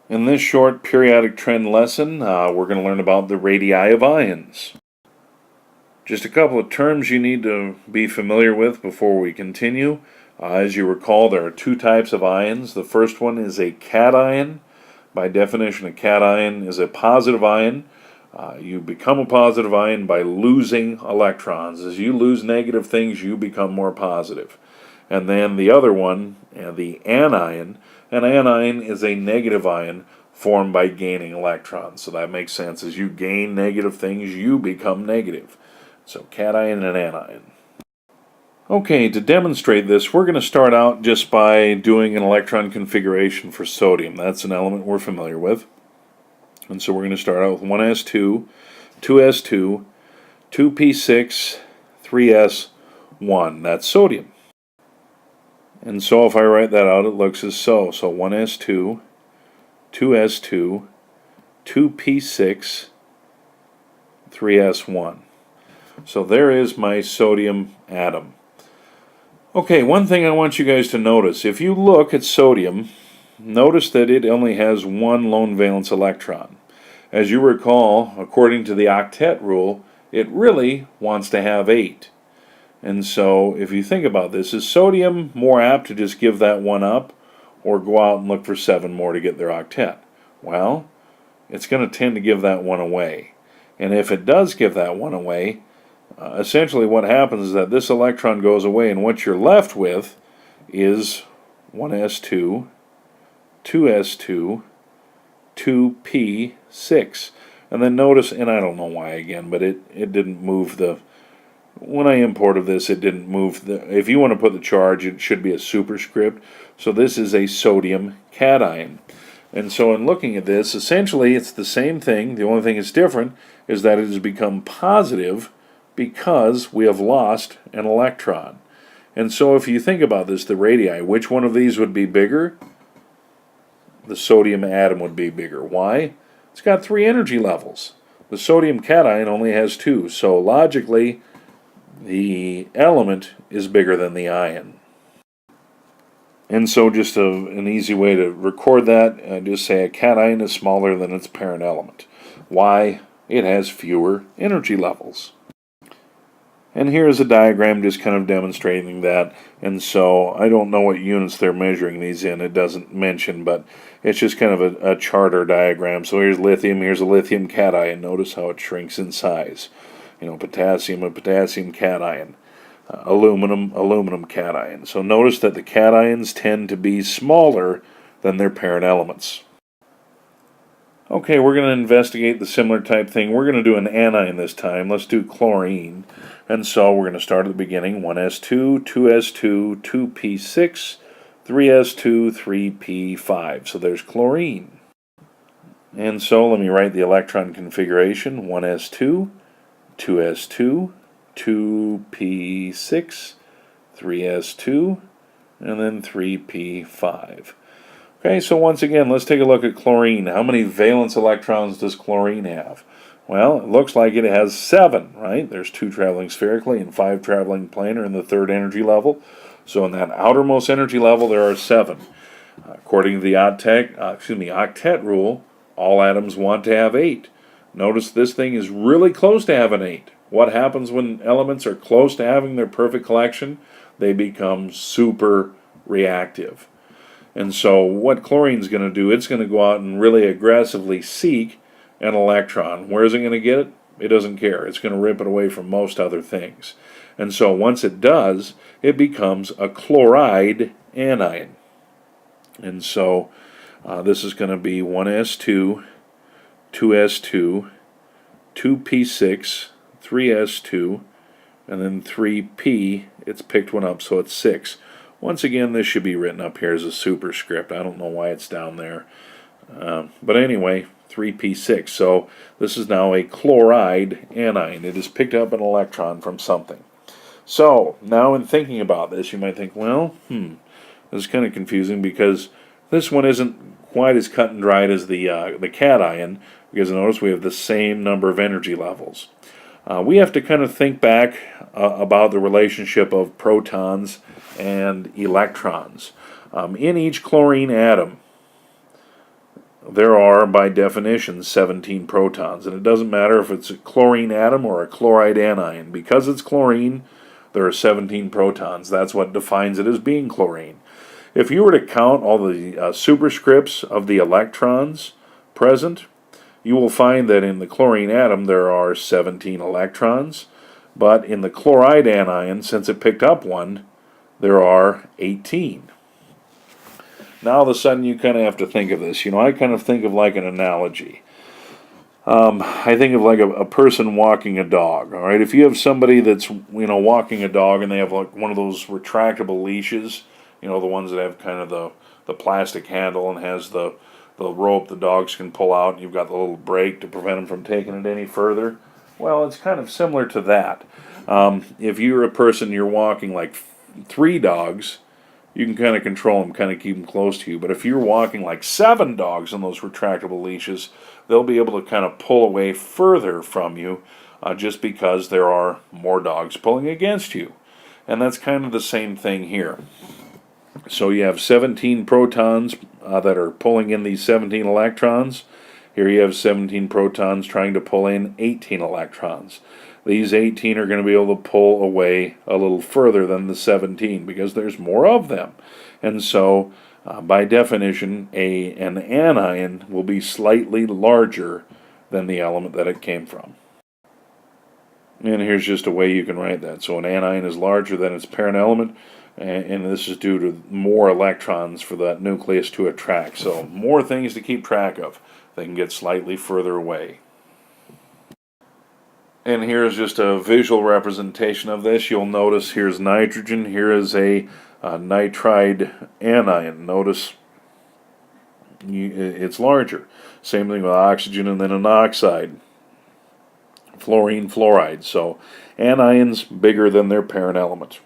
In this short periodic trend lesson, we're going to learn about the radii of ions. Just a couple of terms you need to be familiar with before we continue. As you recall, there are two types of ions. The first one is a cation. By definition, a cation is a positive ion. You become a positive ion by losing electrons. As you lose negative things, you become more positive. And then the other one, the anion. An anion is a negative ion formed by gaining electrons. So that makes sense. As you gain negative things, you become negative. So cation and anion. Okay, to demonstrate this, we're going to start out just by doing an electron configuration for sodium. That's an element we're familiar with. And so we're going to start out with 1s2, 2s2, 2p6, 3s1. That's sodium. And so if I write that out, it looks as so. So 1s2, 2s2, 2p6, 3s1. So there is my sodium atom. Okay, one thing I want you guys to notice. If you look at sodium, notice that it only has one lone valence electron. As you recall, according to the octet rule, it really wants to have 8. And so, if you think about this, is sodium more apt to just give that one up or go out and look for 7 more to get their octet? Well, it's going to tend to give that one away. And if it does give that one away, essentially what happens is that this electron goes away, and what you're left with is 1s2, 2s2, 2p6. And then notice, and I don't know why again, but it didn't move the... When I imported this, it didn't move the... If you want to put the charge, it should be a superscript. So this is a sodium cation. And so in looking at this, essentially it's the same thing. The only thing that's different is that it has become positive because we have lost an electron. And so if you think about this, the radii, which one of these would be bigger? The sodium atom would be bigger. Why? It's got 3 energy levels. The sodium cation only has 2. So logically, the element is bigger than the ion. And so just an easy way to record that, just say a cation is smaller than its parent element. Why? It has fewer energy levels. And here's a diagram just kind of demonstrating that. And so I don't know what units they're measuring these in. It doesn't mention, but it's just kind of a chart or diagram. So here's lithium. Here's a lithium cation. Notice how it shrinks in size. Potassium, a potassium cation. Aluminum cation. So notice that the cations tend to be smaller than their parent elements. Okay, we're going to investigate the similar type thing. We're going to do an anion this time. Let's do chlorine. And so we're going to start at the beginning. 1s2, 2s2, 2p6, 3s2, 3p5. So there's chlorine. And so let me write the electron configuration. 1s2, 2s2, 2p6, 3s2, and then 3p5. Okay, so once again, let's take a look at chlorine. How many valence electrons does chlorine have? Well, it looks like it has 7, right? There's 2 traveling spherically and 5 traveling planar in the 3rd energy level. So in that outermost energy level, there are 7. According to the octet rule, all atoms want to have 8. Notice this thing is really close to having 8. What happens when elements are close to having their perfect collection? They become super reactive. And so what chlorine's going to do, it's going to go out and really aggressively seek an electron. Where is it going to get it? It doesn't care. It's going to rip it away from most other things. And so once it does, it becomes a chloride anion. And so this is going to be 1s2, 2s2, 2p6, 3s2, and then 3p. It's picked one up, so it's 6. Once again, this should be written up here as a superscript. I don't know why it's down there. But anyway, 3p6. So this is now a chloride anion. It has picked up an electron from something. So now in thinking about this, you might think, well, this is kind of confusing because this one isn't quite as cut and dried as the cation, because notice we have the same number of energy levels. We have to kind of think back about the relationship of protons and electrons. In each chlorine atom, there are, by definition, 17 protons. And it doesn't matter if it's a chlorine atom or a chloride anion. Because it's chlorine, there are 17 protons. That's what defines it as being chlorine. If you were to count all the superscripts of the electrons present, you will find that in the chlorine atom there are 17 electrons, but in the chloride anion, since it picked up one, there are 18. Now all of a sudden you kind of have to think of this. I kind of think of like an analogy. I think of like a person walking a dog. All right, if you have somebody that's walking a dog and they have like one of those retractable leashes, the ones that have kind of the plastic handle and has the rope the dogs can pull out, and you've got the little brake to prevent them from taking it any further. Well, it's kind of similar to that. If you're a person, you're walking like 3 dogs, you can kind of control them, kind of keep them close to you. But if you're walking like 7 dogs on those retractable leashes, they'll be able to kind of pull away further from you just because there are more dogs pulling against you. And that's kind of the same thing here. So you have 17 protons that are pulling in these 17 electrons. Here you have 17 protons trying to pull in 18 electrons. These 18 are going to be able to pull away a little further than the 17 because there's more of them. And so, by definition, an anion will be slightly larger than the element that it came from. And here's just a way you can write that. So an anion is larger than its parent element, and this is due to more electrons for that nucleus to attract. So more things to keep track of. They can get slightly further away. And here's just a visual representation of this. You'll notice here's nitrogen. Here is a nitride anion. Notice it's larger. Same thing with oxygen and then an oxide. Fluorine, fluoride. So anions bigger than their parent element.